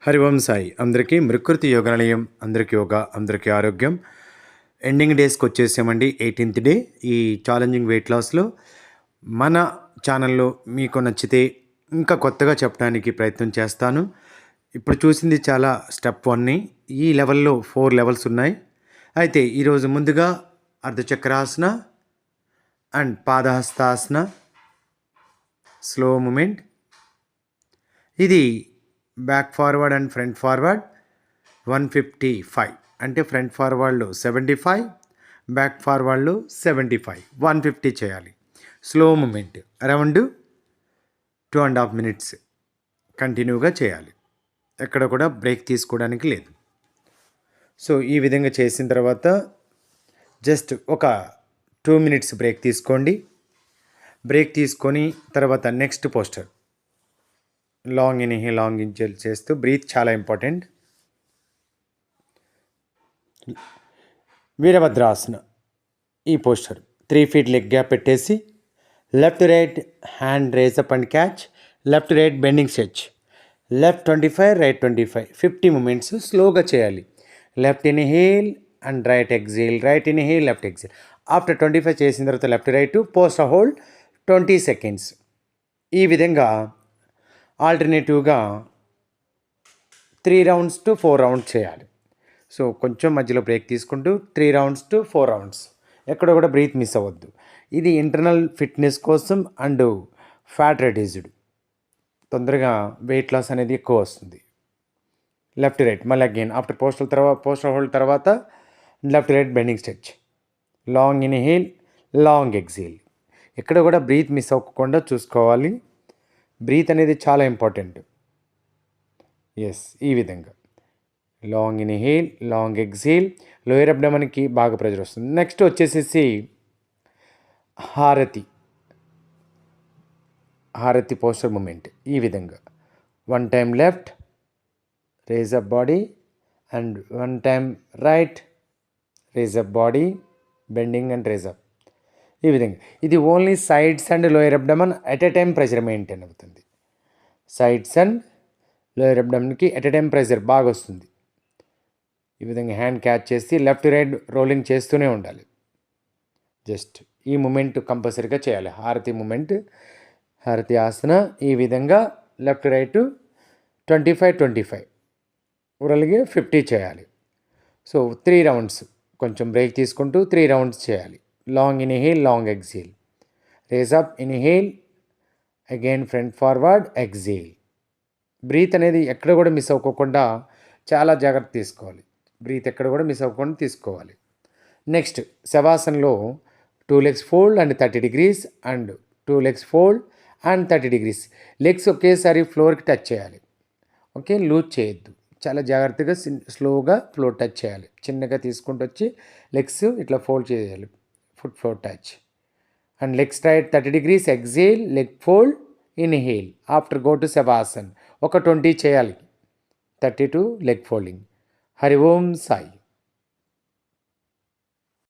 హరి ఓం సాయి అందరికీ మృకృతి యోగ నిలయం, అందరికీ యోగా, అందరికీ ఆరోగ్యం. ఎండింగ్ డేస్కి వచ్చేసామండి. 18th డే ఈ ఛాలెంజింగ్ వెయిట్ లాస్లో మన ఛానల్లో మీకు నచ్చితే ఇంకా కొత్తగా చెప్పడానికి ప్రయత్నం చేస్తాను. ఇప్పుడు చూసింది చాలా స్టెప్ 1ని. ఈ లెవెల్లో 4 లెవెల్స్ ఉన్నాయి. అయితే ఈరోజు ముందుగా అర్ధచక్రాసన అండ్ పాదహస్తాసన, స్లో మూమెంట్. ఇది back forward and front forward 155, అంటే ఫ్రంట్ ఫార్వర్డ్లో 75, బ్యాక్ ఫార్వర్డ్లో 75, 150 చేయాలి. స్లో మూమెంట్ అరౌండ్ 2.5 minutes కంటిన్యూగా చేయాలి. ఎక్కడ కూడా బ్రేక్ తీసుకోవడానికి లేదు. సో ఈ విధంగా చేసిన తర్వాత జస్ట్ ఒక 2 minutes బ్రేక్ తీసుకోండి. బ్రేక్ తీసుకొని తర్వాత next posture long inhale, long inhale చేస్తూ బ్రీత్ చాలా ఇంపార్టెంట్. వీరభద్రాసన ఈ పోస్టర్ 3 feet లెగ్ గ్యాప్ పెట్టేసి left right hand raise up and catch, left right bending stretch, left 25, right 25, 50 movements స్లోగా చేయాలి. Left inhale and right exhale, right inhale, left exhale. After 25 చేసిన తర్వాత left right posture hold 20 seconds. ఈ విధంగా ఆల్టర్నేటివ్గా 3 rounds to 4 rounds చేయాలి. So కొంచెం మధ్యలో బ్రేక్ తీసుకుంటూ 3 rounds to 4 rounds, ఎక్కడ కూడా బ్రీత్ మిస్ అవ్వద్దు. ఇది ఇంటర్నల్ ఫిట్నెస్ కోసం అండ్ ఫ్యాట్ రెడ్యూస్డ్, తొందరగా వెయిట్ లాస్ అనేది ఎక్కువ వస్తుంది. లెఫ్ట్ రైట్ మళ్ళీ అగైన్ ఆఫ్టర్ పోస్టర్ హోల్డ్ తర్వాత left right bending stretch, long inhale, long exhale. ఎక్కడ కూడా బ్రీత్ మిస్ అవ్వకుండా చూసుకోవాలి. బ్రీత్ అనేది చాలా ఇంపార్టెంట్. ఎస్, ఈ విధంగా long inhale, long exhale. Lower అబ్డమన్కి బాగా ప్రెజర్ వస్తుంది. నెక్స్ట్ వచ్చేసేసి హారతి పోస్టర్ మూమెంట్. ఈ విధంగా 1 time left raise up body and 1 time right raise up body, bending and raise up. ఈ విధంగా ఇది only sides and lower abdomen at a time pressure maintain అవుతుంది. సైడ్స్ అండ్ లోయర్ అబ్డమన్కి at a time pressure బాగా వస్తుంది. ఈ విధంగా hand catch చేసి లెఫ్ట్ రైట్ రోలింగ్ చేస్తూనే ఉండాలి. జస్ట్ ఈ మూమెంట్ కంపల్సరీగా చేయాలి. హారతి మూమెంట్, హారతి ఆసన. ఈ విధంగా లెఫ్ట్ రైట్ 25, 25, ఓవరాల్గా 50 చేయాలి. సో 3 rounds, కొంచెం బ్రేక్ తీసుకుంటూ 3 rounds చేయాలి. Long inhale, long exhale, raise up, inhale, again front forward, exhale. Breath అనేది ఎక్కడ కూడా మిస్ అవ్వకుండా చాలా జాగ్రత్త తీసుకోవాలి. బ్రీత్ ఎక్కడ కూడా మిస్ అవ్వకుండా తీసుకోవాలి. నెక్స్ట్ శవాసనలో 2 legs fold and 30 degrees and 2 legs fold and 30 degrees. Legs ఒకేసారి ఫ్లోర్కి టచ్ చేయాలి. ఓకే, లూజ్ చేయొద్దు. చాలా జాగ్రత్తగా స్లోగా ఫ్లోర్ టచ్ చేయాలి. చిన్నగా తీసుకుంటూ వచ్చి లెగ్స్ ఇట్లా ఫోల్డ్ చేయాలి. Foot floor touch and leg straight 30 degrees, exhale, leg fold, inhale. After go to shavasan ఒక 20 చేయాలి. 32 లెగ్ ఫోల్డింగ్. హరి ఓం సాయి.